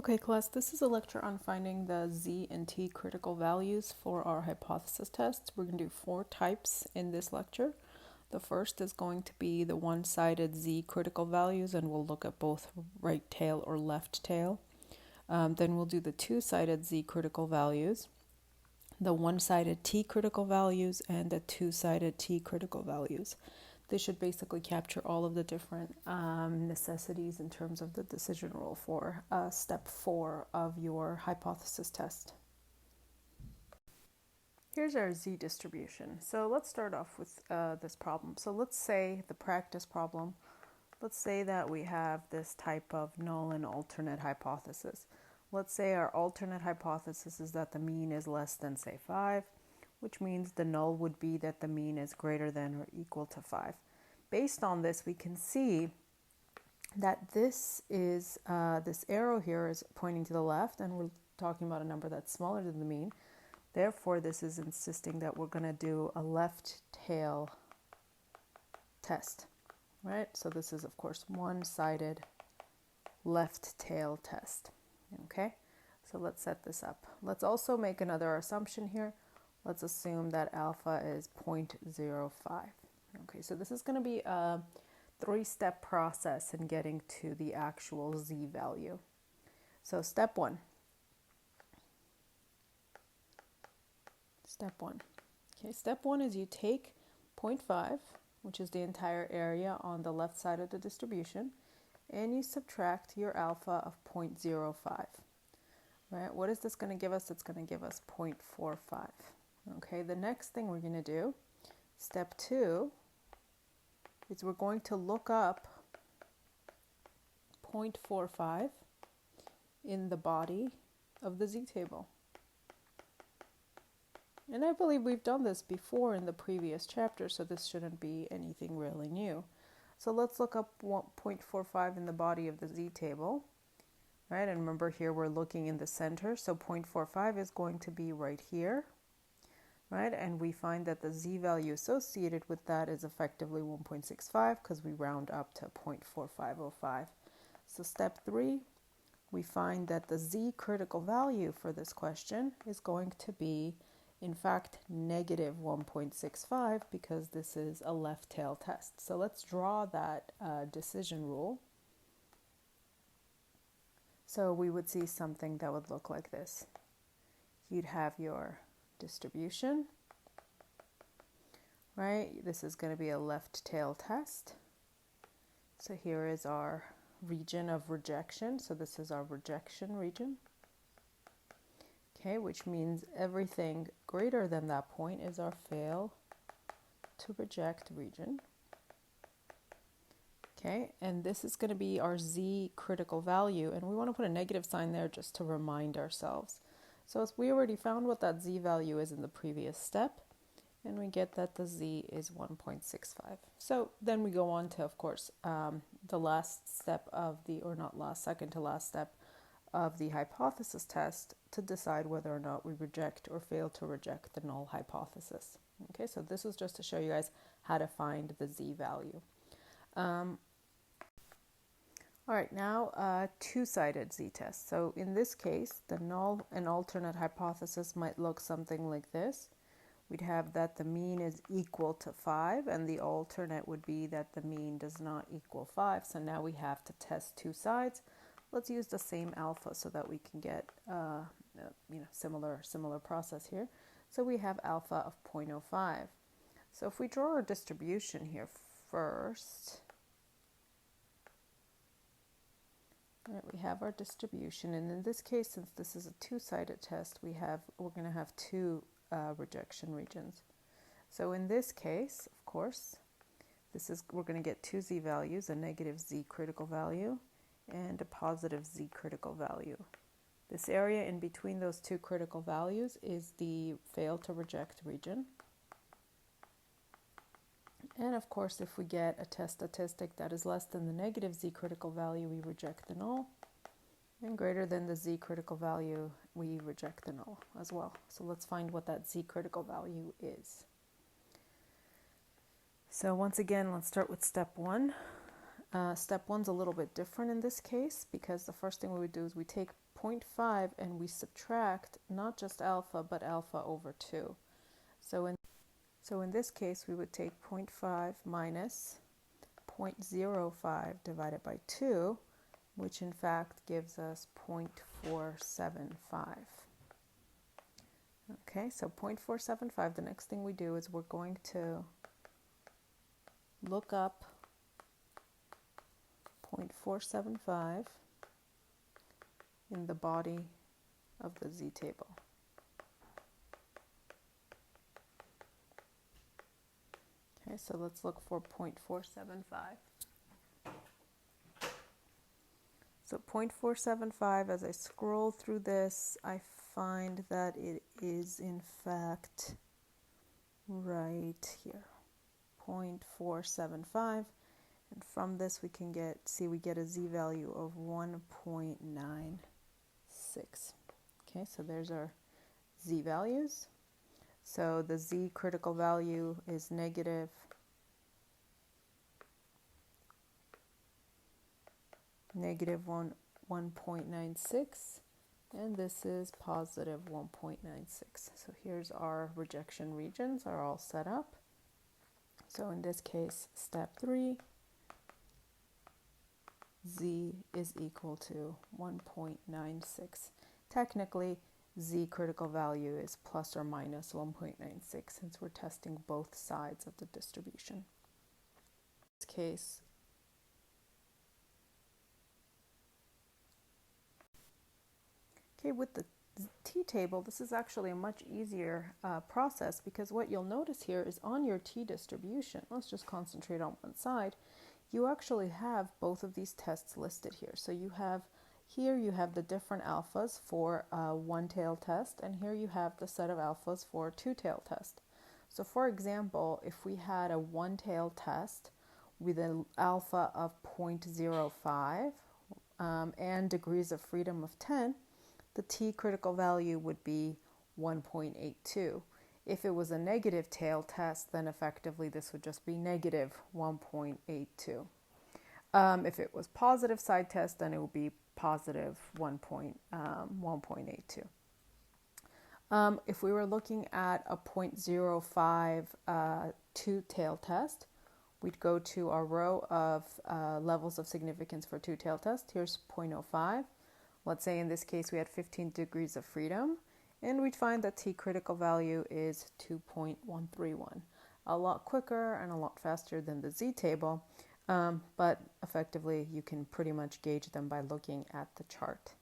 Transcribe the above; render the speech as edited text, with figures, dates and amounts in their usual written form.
Okay, class, this is a lecture on finding the z and t critical values for our hypothesis tests. We're going to do 4 types in this lecture. The first is going to be the one-sided z critical values, and we'll look at both right tail or left tail. Then we'll do the two-sided z critical values, the one-sided t critical values, and the two-sided t critical values. This should basically capture all of the different necessities in terms of the decision rule for step 4 of your hypothesis test. Here's our z distribution. So let's start off with this problem. So let's say the practice problem, let's say that we have this type of null and alternate hypothesis. Let's say our alternate hypothesis is that the mean is less than, say, 5, which means the null would be that the mean is greater than or equal to 5. Based on this, we can see that this arrow here is pointing to the left, and we're talking about a number that's smaller than the mean. Therefore, this is insisting that we're going to do a left tail test, right? So this is, of course, one-sided left tail test, okay? So let's set this up. Let's also make another assumption here. Let's assume that alpha is 0.05. Okay, so this is going to be a 3-step process in getting to the actual z value. So step 1. Okay, step 1 is you take 0.5, which is the entire area on the left side of the distribution, and you subtract your alpha of 0.05. Right? What is this going to give us? It's going to give us 0.45. Okay, the next thing we're going to do, step 2, is we're going to look up 0.45 in the body of the z-table. And I believe we've done this before in the previous chapter, so this shouldn't be anything really new. So let's look up 0.45 in the body of the z-table. Right, and remember here we're looking in the center, so 0.45 is going to be right here. Right, and we find that the z-value associated with that is effectively 1.65 because we round up to 0.4505. So step 3, we find that the z critical value for this question is going to be, in fact, negative 1.65 because this is a left tail test. So let's draw that decision rule. So we would see something that would look like this. You'd have your distribution, right? This is going to be a left tail test. So here is our region of rejection. So this is our rejection region. Okay, which means everything greater than that point is our fail to reject region. Okay, and this is going to be our z critical value, and we want to put a negative sign there just to remind ourselves. So as we already found what that z value is in the previous step, and we get that the z is 1.65. So then we go on to, of course, the last step of the, or not last, second to last step of the hypothesis test to decide whether or not we reject or fail to reject the null hypothesis. Okay, so this is just to show you guys how to find the z value. All right, now two-sided z-test. So in this case, the null and alternate hypothesis might look something like this. We'd have that the mean is equal to 5, and the alternate would be that the mean does not equal 5. So now we have to test two sides. Let's use the same alpha so that we can get similar process here. So we have alpha of 0.05. So if we draw our distribution here first, right, we have our distribution, and in this case, since this is a two-sided test, we're going to have two rejection regions. So in this case, of course, we're going to get two z values, a negative z critical value and a positive z critical value. This area in between those two critical values is the fail to reject region. And of course, if we get a test statistic that is less than the negative z critical value, we reject the null. And greater than the z critical value, we reject the null as well. So let's find what that z critical value is. So once again, let's start with step 1. Step 1's a little bit different in this case because the first thing we would do is we take 0.5 and we subtract not just alpha, but alpha over 2. So in this case, we would take 0.5 minus 0.05 divided by 2, which in fact gives us 0.475. Okay, so 0.475, the next thing we do is we're going to look up 0.475 in the body of the z table. Okay, so let's look for 0.475. So 0.475, as I scroll through this, I find that it is in fact right here, 0.475. And from this we can we get a z value of 1.96. Okay, so there's our z values. So the z critical value is negative 1.96, and this is positive 1.96. So here's our rejection regions are all set up. So in this case, step 3, z is equal to 1.96. Technically, z critical value is plus or minus 1.96 since we're testing both sides of the distribution. In this case, okay, with the t-table, this is actually a much easier process because what you'll notice here is on your t-distribution, let's just concentrate on one side, you actually have both of these tests listed here. So you have the different alphas for a one-tail test, and here you have the set of alphas for a two-tail test. So for example, if we had a one-tail test with an alpha of 0.05 and degrees of freedom of 10, the t critical value would be 1.82. If it was a negative tail test, then effectively this would just be negative 1.82. If it was positive side test, then it would be positive 1.82. If we were looking at a 0.05 two-tail test, we'd go to our row of levels of significance for two-tail test. Here's 0.05. Let's say in this case we had 15 degrees of freedom, and we'd find that t critical value is 2.131. A lot quicker and a lot faster than the z table, but effectively you can pretty much gauge them by looking at the chart.